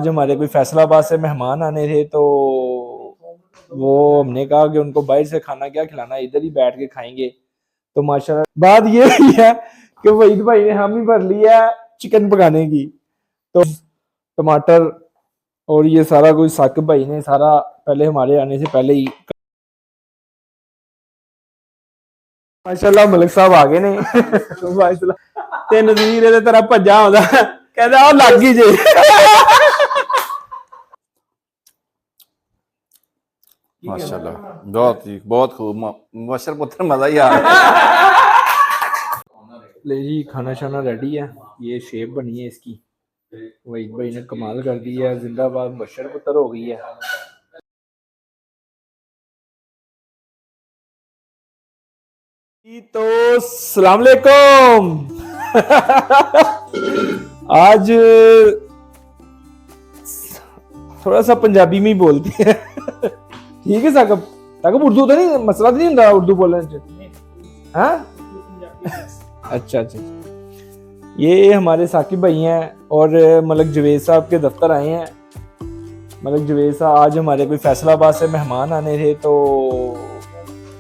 आज हमारे कोई फैसलाबाद से मेहमान आने थे, तो वो हमने कहा कि उनको बाहर से खाना क्या खिलाना, इधर ही बैठ के खाएंगे। तो माशाल्लाह बात ये हुई है कि वहीद भाई ने हामी भर लिया है चिकन पकाने की। तो टमाटर और ये सारा कुछ साकिब भाई ने सारा पहले हमारे आने से पहले ही माशाल्लाह मलिक साहब आ गए ने। ते नज़ीर इहदे तरह भज्जा आउंदा कहंदा आ लग गई जे। माशाल्लाह बहुत खूब मुबशर पुत्र मजा ही आ रहा है। ले जी खाना शाना रेडी है, ये शेप बनी है इसकी, वहीद भाई ने कमाल कर दी है, जिंदाबाद मुबशर पुत्र हो गई है। तो सलाम अलैकुम। आज थोड़ा सा पंजाबी में ही बोलते हैं। ठीक है साकब, साकब उर्दू तो नहीं मसला तो नहीं होता उर्दू बोलने से? हाँ अच्छा अच्छा। ये हमारे साकिब भाई हैं और मलिक जवेद साहब के दफ्तर आए हैं। मलिक जवेद साहब आज हमारे कोई फैसलाबाद से मेहमान आने थे, तो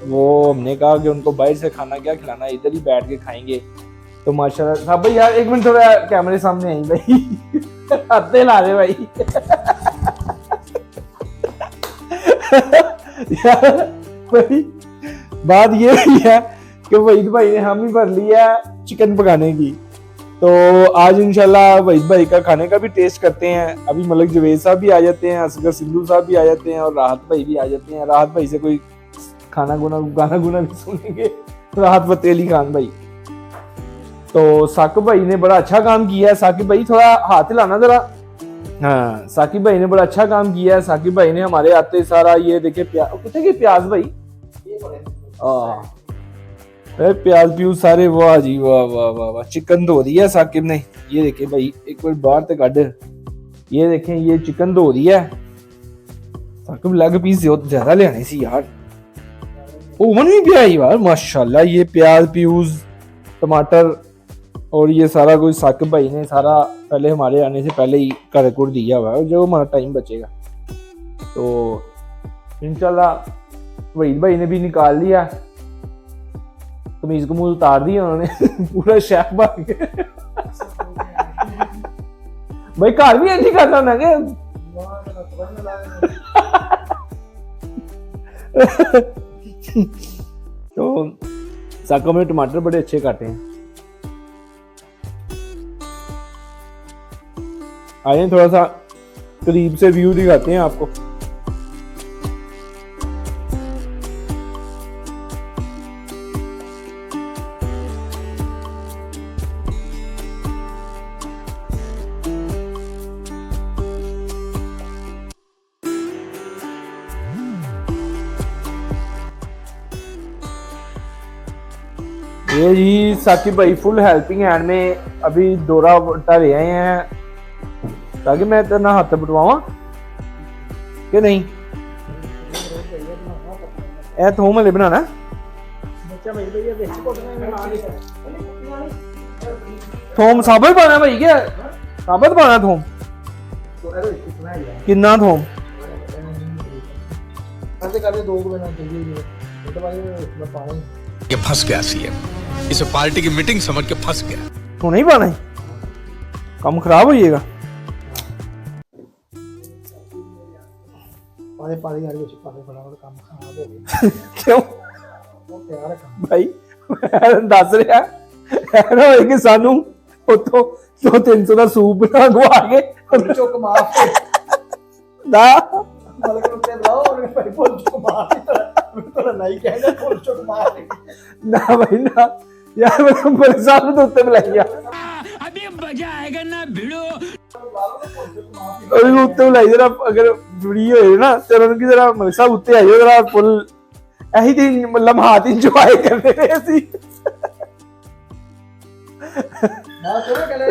वो हमने कहा कि उनको बाहर से खाना क्या खिलाना, इधर ही बैठ के खाएंगे। तो माशाल्लाह साहब भाई यार एक मिनट थोड़ा कैमरे सामने आई भाई। हत्ते ला रहे भाई। यार भाई बात ये हुई है कि वहीद भाई ने हामी भर लिया है चिकन पकाने की। तो आज इंशाल्लाह वहीद भाई का खाने का भी टेस्ट करते हैं। अभी मलिक जवेद साहब भी आ जाते हैं, असगर सिंधु साहब भी आ जाते हैं और राहत भाई भी आ जाते हैं। राहत भाई से कोई गाना गुना भी सुनेंगे, राहत फतेह अली खान भाई। तो साकिब भाई ने बड़ा अच्छा काम किया है। साकिब भाई थोड़ा हाथ हिलाना जरा। हाँ साकिब भाई ने बड़ा अच्छा काम किया है। साकिब भाई ने हमारे आते सारा ये देखे कितने के प्याज भाई, प्याज प्यूज सारे, वाह जी वाह वाह वाह वाह। चिकन धो दिया साकिब ने, ये देखे भाई एक बार बाहर तक कट, ये देखें ये चिकन धो दिया। साकिब लेग पीस ज्यादा ले आने सी यार, ओवन भी पिया यार माशाल्लाह। ये प्याज प्यूज टमाटर और ये सारा कुछ साकिब भाई ने सारा पहले हमारे आने से पहले ही कर कुर दिया हुआ है, जो हमारा टाइम बचेगा। तो इंशाल्लाह वहीद भाई ने भी निकाल लिया, कमीज कमूज उतार दी उन्होंने। पूरा शेफ बन गए भाई। घर भी ऐसी करता ना के तो साकिब में टमाटर बड़े अच्छे काटे हैं। आइए थोड़ा सा करीब से व्यू दिखाते हैं आपको। ये जी साकिब भाई फुल हेल्पिंग हैंड में अभी दौरा बटा रहे हैं ताकि मैं तेरा हाथ बटवावा कि नहीं। ए थोम हले बनाना थोम साबत पाना भाई, क्या साबत पाना थोम? कितना थोम? ये फंस गया सीएम, इसे पार्टी की मीटिंग समझ के फंस गया। तो नहीं पाना है, काम खराब हो जाएगा। क्यों भाई दस रहा कि सानू उतो 200-300 का सूप बना गवा के ना भाई ना यार, मेरे सामने तो उत्ते बुलाइया अभी मजा आएगा ना भिड़ो। और उत्ते बुलाई जरा, अगर जुड़ी होए ना तो उनकी जरा मेरे साहब उत्ते आइयो जरा फुल ऐही दिन लम्हात इंजॉय करते रहे ਅਸੀਂ। ना चलो कले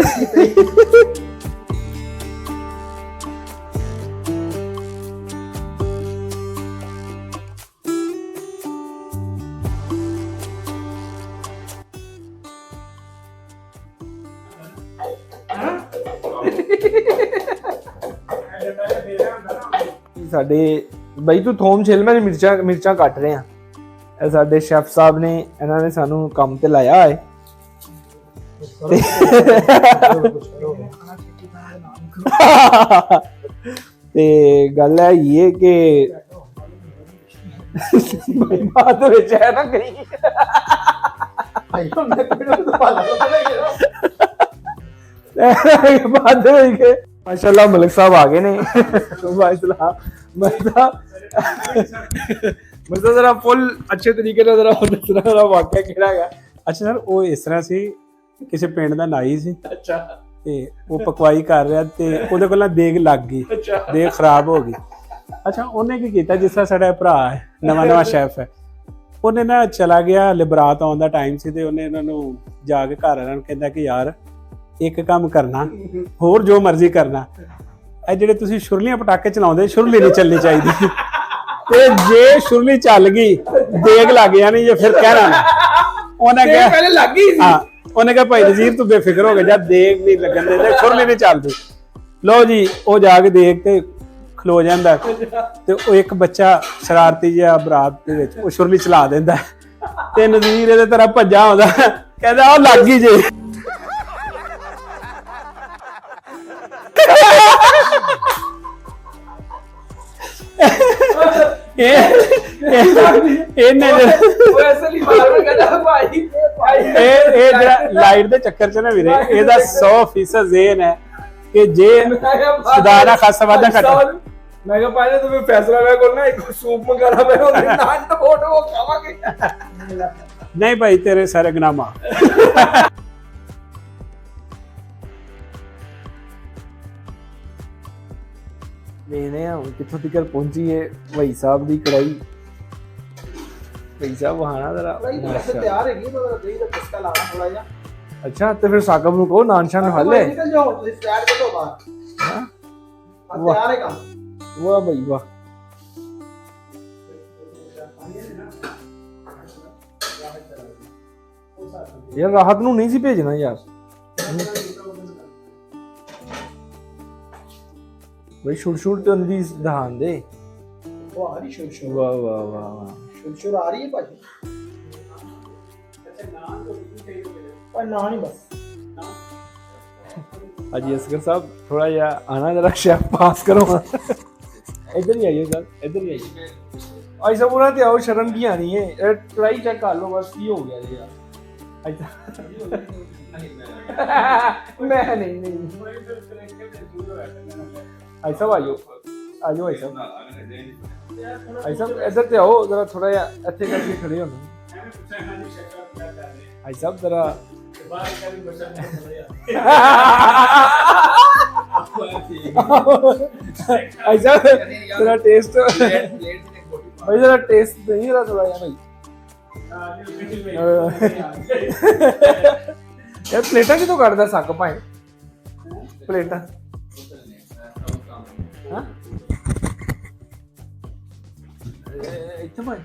ਸਾਡੇ ਬਈ ਤੂੰ ਥੋਮ ਛਿਲ ਮੈਂ ਮਿਰਚਾਂ ਕੱਟ ਰਹੇ ਆ। ਇਹ ਸਾਡੇ ਸ਼ੈਫ ਸਾਹਿਬ ਨੇ, ਇਹਨਾਂ ਨੇ ਸਾਨੂੰ ਕੰਮ ਤੇ ਲਾਇਆ ਹੈ। ਤੇ ਗੱਲ ਹੈ ਇਹ ਕਿ ਬਈ ਬਾਤ ਵਿੱਚ ਹੈ ਨਾ ਕहीं ਬਾਤ ਵਿੱਚ माशाल्लाह मलिक साहब आ गए ने। मतलब जरा फुल अच्छे तरीके ਨਾਲ जरा ਦੱਸਣਾ ਜਰਾ ਵਾਕਿਆ ਕਿਹੜਾ ਹੈਗਾ। ਅੱਛਾ ਸਰ, ਉਹ ਇਸ ਤਰ੍ਹਾਂ ਸੀ, ਕਿਸੇ ਪਿੰਡ ਦਾ ਨਾਈ ਸੀ ਅੱਛਾ ਤੇ ਉਹ ਪਕਵਾਈ ਕਰ ਰਿਹਾ ਤੇ ਉਹਦੇ ਕੋਲ ਨਾ ਦੇਗ ਲੱਗ ਗਈ, ਦੇਗ ਖਰਾਬ ਹੋ ਗਈ। ਅੱਛਾ, ਉਹਨੇ ਕੀ ਕੀਤਾ, ਜਿਸ ਤਰ੍ਹਾਂ ਸਾਡਾ ਭਰਾ ਹੈ, ਨਵਾਂ ਸ਼ੈਫ ਹੈ, ਉਹਨੇ ਨਾ ਚਲਾ ਗਿਆ, ਲਿਬਰਾਤ ਆਉਣ ਦਾ ਟਾਈਮ ਸੀ ਤੇ ਉਹਨੇ ਇਹਨਾਂ ਨੂੰ ਜਾ ਕੇ ਘਰ ਵਾਲਿਆਂ ਨੂੰ ਕਹਿੰਦਾ ਕਿ ਯਾਰ ਇੱਕ ਕੰਮ ਕਰਨਾ, ਹੋਰ ਜੋ ਮਰਜ਼ੀ ਕਰਨਾ, ਇਹ ਜਿਹੜੇ ਤੁਸੀਂ ਸ਼ੁਰਲੀਆਂ ਪਟਾਕੇ ਚਲਾਉਂਦੇ, ਸ਼ੁਰਲੀ ਨਹੀਂ ਚੱਲਣੀ ਚਾਹੀਦੀ ਤੇ ਜੇ ਸ਼ੁਰਲੀ ਚੱਲ ਗਈ ਦੇਗ ਲੱਗ ਜਾਣੀ ਜੇ ਫਿਰ ਕਹਿਣਾ ਨਾ। ਉਹਨੇ ਕਿਹਾ ਪਹਿਲੇ ਲੱਗ ਗਈ ਸੀ। ਹਾਂ, ਉਹਨੇ ਕਿਹਾ ਭਾਈ ਨਜ਼ੀਰ ਤੂੰ ਬੇਫਿਕਰ ਹੋ ਗਿਆ, ਜਦ ਦੇਗ ਨਹੀਂ ਲੱਗਣ ਦਿੰਦੇ, ਸ਼ੁਰਲੀ ਨਹੀਂ ਚੱਲਦੀ। ਲਓ ਜੀ, ਉਹ ਜਾ ਕੇ ਦੇਖ ਤੇ ਖਲੋ ਜਾਂਦਾ ਤੇ ਉਹ ਇੱਕ ਬੱਚਾ ਸ਼ਰਾਰਤੀ ਜਿਹਾ ਬਰਾਤ ਦੇ ਵਿੱਚ ਉਹ ਸ਼ੁਰਲੀ ਚਲਾ ਦਿੰਦਾ ਤੇ ਨਜ਼ੀਰ ਇਹਦੇ ਤਰ੍ਹਾਂ ਭੱਜਾ ਆਉਂਦਾ, ਕਹਿੰਦਾ ਉਹ ਲੱਗ ਗਈ ਜੇ। ਲਾਈਟ ਦੇ ਚੱਕਰ ਚ ਨਾ ਵੀਰੇ, ਇਹਦਾ 100% ਜ਼ੇਨ ਹੈ ਕਿ ਜੇ ਖੁਦਾ ਨਾ ਖਾਸਾ ਵਾਦਾ ਘਟਾ। ਮੈਂ ਕਿਹਾ ਪਹਿਲੇ ਤੂੰ ਫੈਸਲਾ ਲੈ ਕਰਨਾ, ਇੱਕ ਸੂਪ ਮੰਗਾਣਾ, ਮੈਂ ਉਹਦੇ ਨਾਲ ਤਾਂ ਫੋਟੋ ਖਾਵਾਂਗੇ। ਨਹੀਂ ਭਾਈ, ਤੇਰੇ ਸਾਰੇ ਗੁਨਾਹ ਮਾਫ। ਵੇਖਦੇ ਹਾਂ ਕਿੱਥੋਂ ਤੱਕ ਪਹੁੰਚੀ ਹੈ ਭਾਈ ਸਾਹਿਬ ਦੀ ਕੜਾਈ। ਭਾਈ ਸਾਹਿਬ ਵਹਾਣਾ ਜ਼ਰਾ ਤਿਆਰ ਹੈਗੀ, ਮਗਰ ਦਹੀਂ ਦਾ ਚਸਕਾ ਲਾਣਾ ਥੋੜਾ ਜਿਹਾ। ਅੱਛਾ, ਤੇ ਫਿਰ ਸਾਕਬ ਨੂੰ ਕਹੋ ਨਾਨਸ਼ਾਨ ਖਾ ਲੈ। ਨਿਕਲ ਜਾਓ ਤੁਸੀਂ ਸਟਾਰਟ ਕਰੋ ਬਾਹਰ। ਹਾਂ, ਤਿਆਰ ਹੈ ਕੰਮ। ਵਾਹ ਭਾਈ ਵਾਹ। ਯਾਰ ਰਾਹਤ ਨੂੰ ਨਹੀਂ ਸੀ ਭੇਜਣਾ ਯਾਰ। ਬਈ ਛੁੱਟ ਤੇ ਉਹਦੀ ਦਹਾਨ ਦੇ। ਉਹ ਆ ਰਹੀ ਸ਼ੁਰ ਵਾਹ ਵਾਹ ਵਾਹ ਵਾਹ, ਸ਼ੁਰ ਆ ਰਹੀ ਹੈ ਭਾਜੀ। ਪਰ ਨਾ ਨਹੀਂ ਬਸ। अजी असगर साहब थोड़ा या आना जरा शेफ पास करो। इधर ही आइए सर, इधर ही आइए। ऐसा पूरा तो आओ, शर्म की आनी है, ट्राई चेक कर लो बस, ये हो गया जी यार। मैं नहीं ऐसा आइयो आइयो ऐसा इधर से आओ जरा, थोड़ा या अच्छे करके खड़े हो ऐसा जरा। ऐसा तेरा टेस्ट भाई, जरा टेस्ट नहीं रहा थोड़ा यार भाई। यार प्लेटा की तो करदा सक भाई, प्लेटा हां इतना भाई।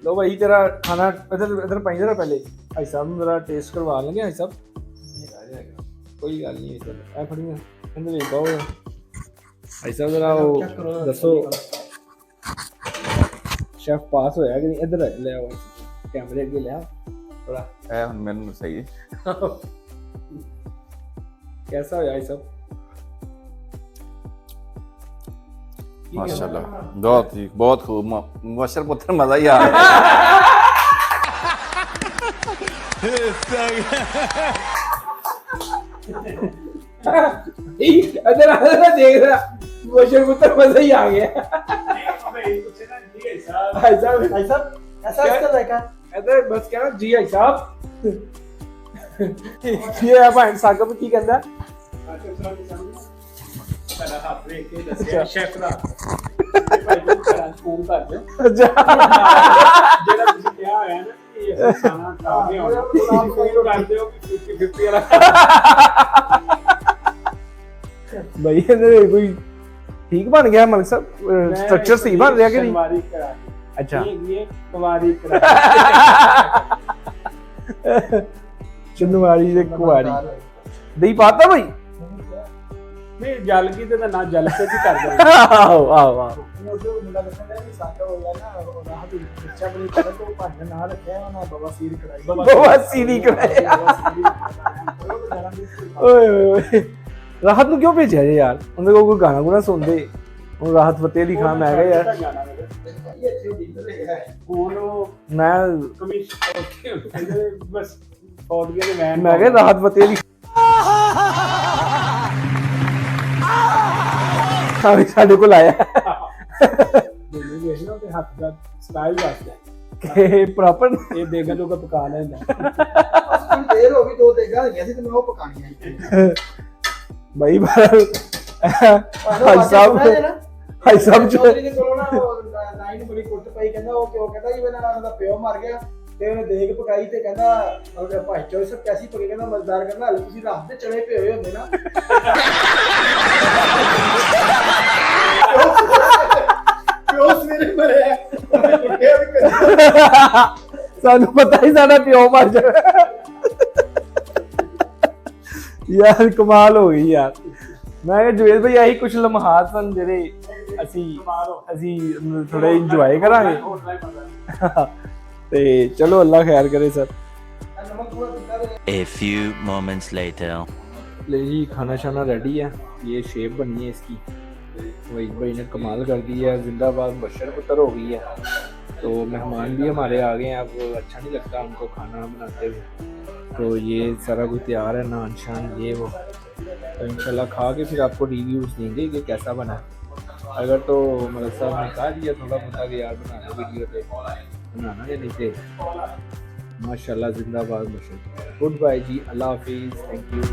लो भाई तेरा खाना इधर इधर पाई जरा, पहले भाई साहब जरा टेस्ट करवा लेंगे। भाई साहब कोई गल नहीं, इधर ए फड़ी इधर ले पाओ भाई साहब जरा, वो दसो शेफ पास होया कि नहीं। इधर ले आओ, कैमरे अगे ले आओ थोड़ा। है हुन मैनू सही कैसा होया भाई साहब? माशाल्लाह, बहुत ठीक, बहुत खूब, मुबशर पुत्र, मजा ही आ गया। इधर देख रहा मुबशर पुत्र, मजा ही आ गया। भाई साहब ऐसा इसका देखा इधर बस कहना जी भाई साहब। ये है भाई साहब की कहता है शेफ ਦਾ ਭਾਈ ਨੂੰ ਫੋਨ ਕਰ ਦਿਓ ਜਿਹੜਾ ਤੁਸੀਂ ਕਿਹਾ ਹੋਇਆ ਨਾ ਕਿ ਅਸੀਂ ਖਾਣਾ ਖਾ ਕੇ ਆਉਣਾ, ਫੋਨ ਕਰ ਦਿਓ ਕਿ 50 ਵਾਲਾ। ਭਾਈ ਇਹਦੇ ਕੋਈ ਠੀਕ ਬਣ ਗਿਆ ਮਲਿਕ ਸਾਹਿਬ, ਸਟਰਕਚਰ ਸਹੀ ਬਣ ਰਿਹਾ ਕਿ ਨਹੀਂ? ਅੱਛਾ, ਇਹ ਕੁਵਾਰੀ ਕਰਾ ਚੰਨਵਾਰੀ ਦੇ ਕੁਵਾਰੀ ਦਹੀਂ ਪਾਤਾ ਭਾਈ। ਨਹੀਂ ਜਲ ਕੀ ਤੇ ਨਾ ਜਲ ਕੇ ਜੀ ਕਰ ਦਿੰਦੇ ਆਹੋ ਆਹੋ ਆਹੋ ਉਹ ਜੋ ਮੁੰਡਾ ਦੱਸਦਾ ਕਿ ਸਾਡਾ ਹੋ ਗਿਆ ਨਾ ਉਹ ਰਾਹ ਦੀ ਬੱਚਾ ਬਣੀ ਕਰ ਤੋਂ ਭਾਂਡਾ ਨਾਲ ਰੱਖਿਆ ਉਹਨਾਂ ਬਾਬਾ ਸੀਰ ਕਰਾਈ ਬਵਾਸੀਰ ਕਰਾਈ। ਓਏ ਓਏ ਰਾਹਤ ਨੂੰ ਕਿਉਂ ਭੇਜਿਆ ਜੇ ਯਾਰ? ਉਹਦੇ ਕੋਲ ਕੋਈ ਗਾਣਾ ਗੁਣਾ ਸੁਣਦੇ। ਉਹ ਰਾਹਤ ਫਤਿਹ ਅਲੀ ਖਾਨ ਮੈਂ ਕਿਹਾ ਯਾਰ ਇਹ ਇੱਥੇ ਦੀ ਹੈ ਹੁਣ ਉਹ ਮੈਂ ਕਮਿਸ਼ਨ ਓਕੇ ਬਸ ਫੌਜ ਦੇ ਮੈਨ ਮੈਂ ਕਿਹਾ ਰਾਹਤ ਫਤਿਹ ਅਲੀ ਖਾਨ ਸਾਡੇ ਕੋਲ ਆਇਆ ਮੈਨੂੰ ਵੇਖ ਲਓ ਤੇ ਹੱਥ ਦਾ ਸਟਾਈਲ ਵਾਸਤੇ ਕਿ ਪ੍ਰੋਪਰ ਇਹ ਦੇਗਾ ਲੋਗਾ ਪਕਾ ਲੈਂਦਾ ਹੁਣ ਦੇਰ ਹੋ ਗਈ ਦੋ ਦੇਗਾ ਹੈਗੀਆਂ ਸੀ ਤੇ ਮੈਂ ਉਹ ਪਕਾਣੀਆਂ ਇੱਥੇ ਭਾਈ ਹਾਈ ਸਾਹਿਬ ਹਾਈ ਸਾਹਿਬ ਚੌਧਰੀ ਦੇ ਕੋਲੋਂ ਨਾ ਲਾਈਨ ਬੜੀ ਕੁੱਟ ਪਈ ਕਹਿੰਦਾ ਉਹ ਕਿਉਂ ਕਹਿੰਦਾ ਜੀ ਮੇਰਾ ਨਾਮ ਦਾ ਪਿਓ ਮਰ ਗਿਆ ਤੇ ਉਹਨੇ ਦੇਗ ਪਕਾਈ ਤੇ ਕਹਿੰਦਾ ਉਹ ਭਾਈ ਚੋਈ ਸਭ ਕੈਸੀ ਪਕੀ ਕਹਿੰਦਾ ਮਜ਼ਦਾਰ ਕਹਿੰਦਾ ਹਲੇ ਤੁਸੀਂ ਰਾਤ ਦੇ ਚੜੇ ਪਏ ਹੋਏ ਹੁੰਦੇ ਨਾ ਪਿਓ ਸਵੇਰੇ ਮਰਿਆ ਕੁੱਟਿਆ ਵੀ ਕਰਿਆ ਸਾਨੂੰ ਪਤਾ ਹੀ ਸਾਡਾ ਪਿਓ ਮਰ ਜਾਣਾ ਯਾਰ ਕਮਾਲ ਹੋ ਗਈ ਯਾਰ। ਮੈਂ ਕਿਹਾ ਜਵੇਦ ਭਾਈ ਆਹੀ ਕੁਝ ਲਮਹਾਤ ਸਨ ਜਿਹੜੇ ਅਸੀਂ ਥੋੜੇ ਇੰਜੋਏ ਕਰਾਂਗੇ ਤੇ ਚਲੋ ਅੱਲਾ ਖੈਰ करे sir. A few moments later. ले जी खाना शाना रेडी है, ये शेप बनी है इसकी। वहीद भाई ने कमाल कर दी है, जिंदाबाद बशर पुत्र हो गई है। तो मेहमान भी हमारे आ गए हैं, अब अच्छा नहीं लगता उनको खाना बनाते हुए। तो ये सारा कुछ तैयार है, नान शान ये वो। तो इंशाल्लाह खा के फिर आपको रिव्यूज़ देंगे कि कैसा बना। अगर तो मतलब साहब ने कहा दिया थोड़ा बहुत कि यार बनाना वीडियो पे बनाना या नहीं थे। माशाल्लाह जिंदाबाद बशर। गुड बाय जी, अल्लाह हाफिज़, थैंक यू।